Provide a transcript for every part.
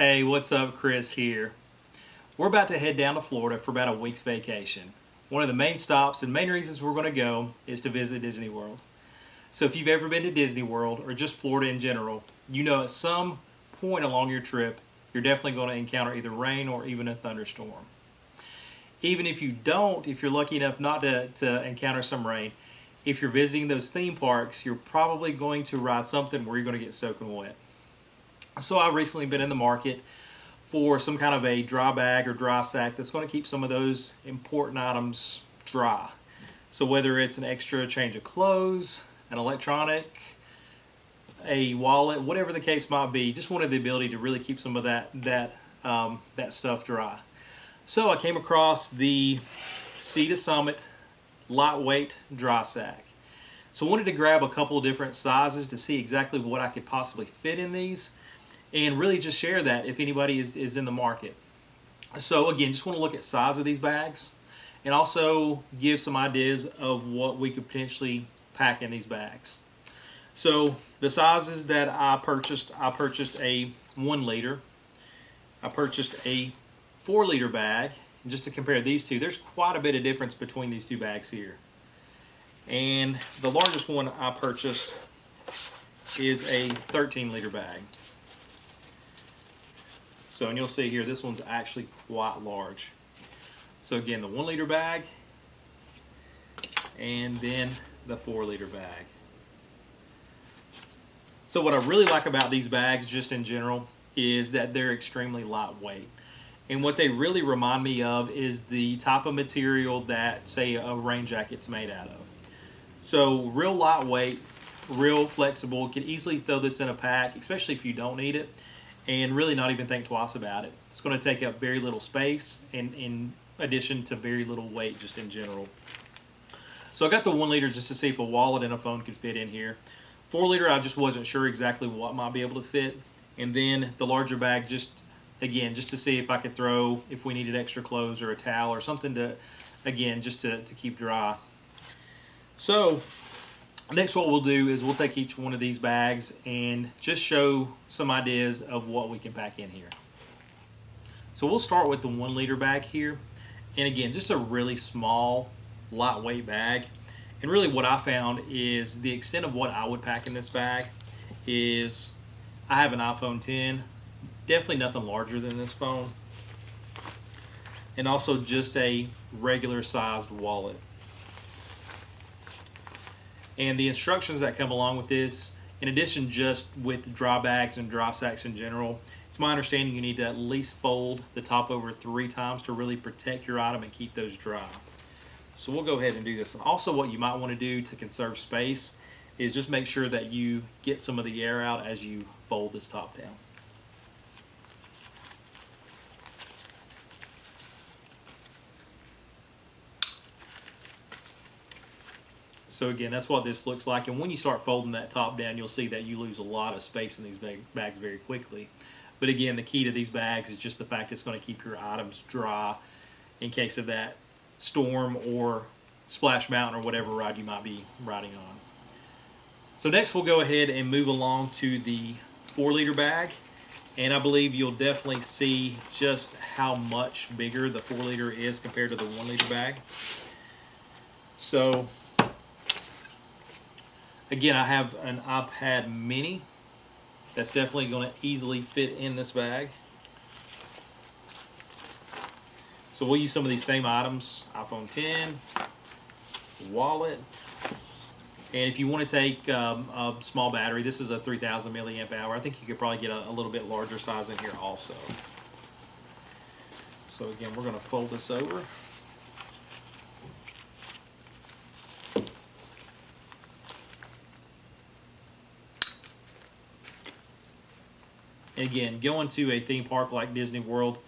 Hey, what's up? Chris here. We're about to head down to Florida for about a week's vacation. One of the main stops and main reasons we're going to go is to visit Disney World. So if you've ever been to Disney World or just Florida in general, you know at some point along your trip, you're definitely going to encounter either rain or even a thunderstorm. Even if you don't, if you're lucky enough not to encounter some rain, if you're visiting those theme parks, you're probably going to ride something where you're going to get soaking wet. So I've recently been in the market for some kind of a dry bag or dry sack that's going to keep some of those important items dry. So whether it's an extra change of clothes, an electronic, a wallet, whatever the case might be, just wanted the ability to really keep some of that stuff dry. So I came across the Sea to Summit lightweight dry sack. So I wanted to grab a couple of different sizes to see exactly what I could possibly fit in these, and really just share that if anybody is in the market. So again, just want to look at size of these bags and also give some ideas of what we could potentially pack in these bags. So the sizes that I purchased a 1 liter, I purchased a 4 liter bag. And just to compare these two, there's quite a bit of difference between these two bags here. And the largest one I purchased is a 13 liter bag. So, and you'll see here, this one's actually quite large. So again, the 1 liter bag, and then the 4 liter bag. So what I really like about these bags, just in general, is that they're extremely lightweight. And what they really remind me of is the type of material that, say, a rain jacket's made out of. So real lightweight, real flexible. You can easily throw this in a pack, especially if you don't need it, and really not even think twice about it. It's going to take up very little space, and in addition to very little weight just in general. So I got the 1 liter just to see if a wallet and a phone could fit in here. 4 liter, I just wasn't sure exactly what might be able to fit. And then the larger bag, just to see if I could throw, if we needed extra clothes or a towel or something to, again, just to keep dry. So next, what we'll do is we'll take each one of these bags and just show some ideas of what we can pack in here. So we'll start with the 1 liter bag here. And again, just a really small, lightweight bag. And really what I found is the extent of what I would pack in this bag is, I have an iPhone 10, definitely nothing larger than this phone. And also just a regular sized wallet. And the instructions that come along with this, in addition just with dry bags and dry sacks in general, it's my understanding you need to at least fold the top over 3 times to really protect your item and keep those dry. So we'll go ahead and do this. And also what you might want to do to conserve space is just make sure that you get some of the air out as you fold this top down. So again, that's what this looks like. And when you start folding that top down, you'll see that you lose a lot of space in these bags very quickly. But again, the key to these bags is just the fact it's going to keep your items dry in case of that storm or Splash Mountain or whatever ride you might be riding on. So next we'll go ahead and move along to the 4 liter bag. And I believe you'll definitely see just how much bigger the 4 liter is compared to the 1 liter bag. So again, I have an iPad mini that's definitely going to easily fit in this bag. So we'll use some of these same items, iPhone 10, wallet, and if you want to take a small battery, this is a 3000 milliamp hour. I think you could probably get a little bit larger size in here also. So again, we're going to fold this over. And again, going to a theme park like Disney World,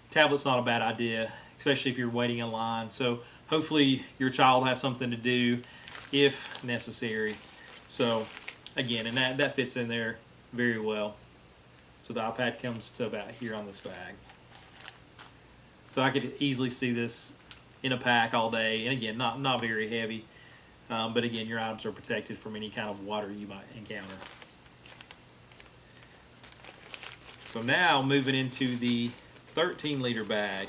tablet's not a bad idea, especially if you're waiting in line. So hopefully your child has something to do if necessary. So again, and that fits in there very well. So the iPad comes to about here on this bag. So I could easily see this in a pack all day. And again, not very heavy. But again, your items are protected from any kind of water you might encounter. So now moving into the 13-liter bag.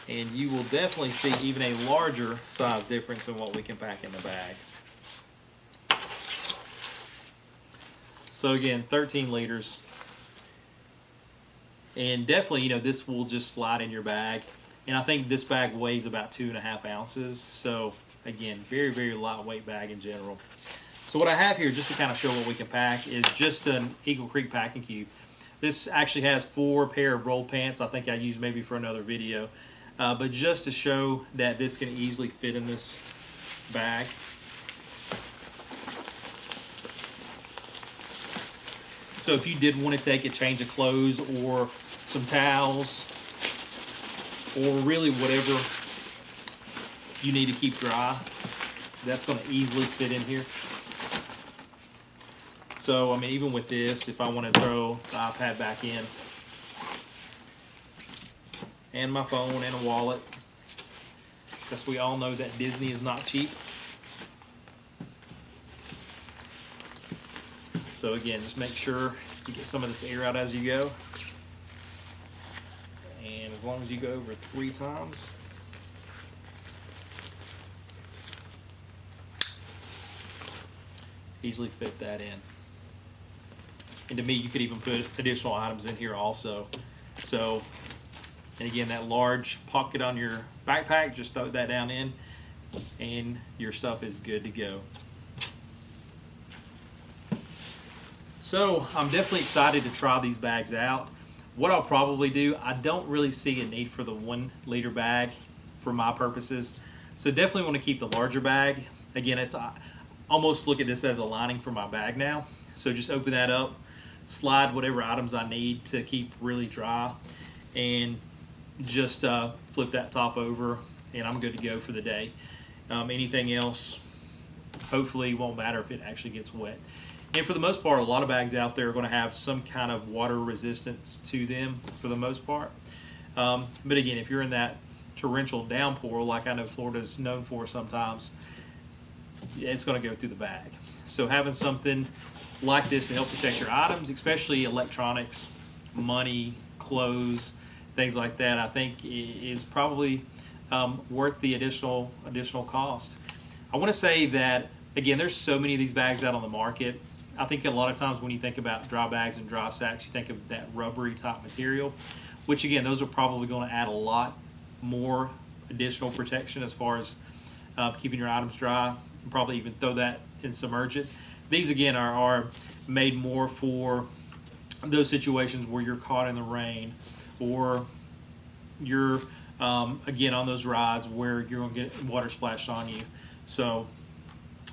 And you will definitely see even a larger size difference in what we can pack in the bag. So again, 13 liters. And definitely, this will just slide in your bag. And I think this bag weighs about 2.5 ounces. So again, very, very lightweight bag in general. So what I have here, just to kind of show what we can pack, is just an Eagle Creek packing cube. This actually has 4 pair of rolled pants. I think I used maybe for another video. But just to show that this can easily fit in this bag. So if you did want to take a change of clothes or some towels or really whatever you need to keep dry, that's going to easily fit in here. So, I mean, even with this, if I want to throw the iPad back in, and my phone and a wallet, because we all know that Disney is not cheap. So again, just make sure you get some of this air out as you go. And as long as you go over 3 times, easily fit that in. And to me, you could even put additional items in here also. So, and again, that large pocket on your backpack, just throw that down in, and your stuff is good to go. So I'm definitely excited to try these bags out. What I'll probably do, I don't really see a need for the 1 liter bag for my purposes. So definitely want to keep the larger bag. Again, I almost look at this as a lining for my bag now. So just open that up, slide whatever items I need to keep really dry, and just flip that top over, and I'm good to go for the day. Anything else hopefully won't matter if it actually gets wet. And for the most part, a lot of bags out there are going to have some kind of water resistance to them for the most part. But again, if you're in that torrential downpour, like I know Florida's known for sometimes, it's going to go through the bag. So having something like this to help protect your items, especially electronics, money, clothes, things like that, I think is probably worth the additional cost. I want to say that, again, there's so many of these bags out on the market. I think a lot of times when you think about dry bags and dry sacks, you think of that rubbery type material, which again, those are probably going to add a lot more additional protection as far as keeping your items dry. Probably even throw that and submerge it. These again are made more for those situations where you're caught in the rain, or you're again on those rides where you're going to get water splashed on you. So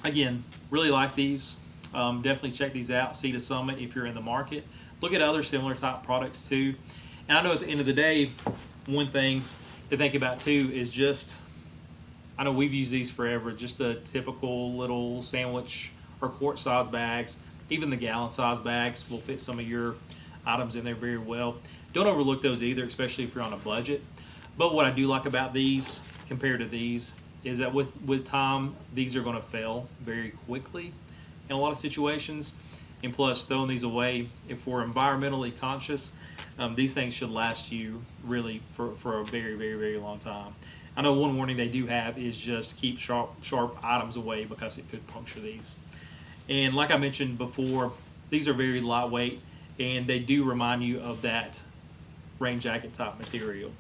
again, really like these. Definitely check these out. Sea to Summit if you're in the market. Look at other similar type products too. And I know at the end of the day, one thing to think about too is just, I know we've used these forever, just a typical little sandwich or quart size bags. Even the gallon size bags will fit some of your items in there very well. Don't overlook those either, especially if you're on a budget. But what I do like about these compared to these is that with time, these are going to fail very quickly in a lot of situations. And plus, throwing these away, if we're environmentally conscious, these things should last you really for a very, very, very long time. I know one warning they do have is just keep sharp items away, because it could puncture these. And like I mentioned before, these are very lightweight, and they do remind you of that rain jacket type material.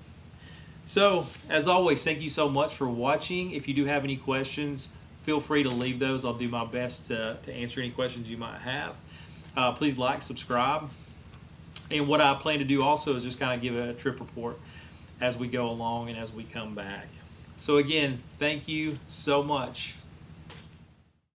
So, as always, thank you so much for watching. If you do have any questions, feel free to leave those. I'll do my best to answer any questions you might have. Please like, subscribe. And what I plan to do also is just kind of give a trip report as we go along and as we come back. So again, thank you so much.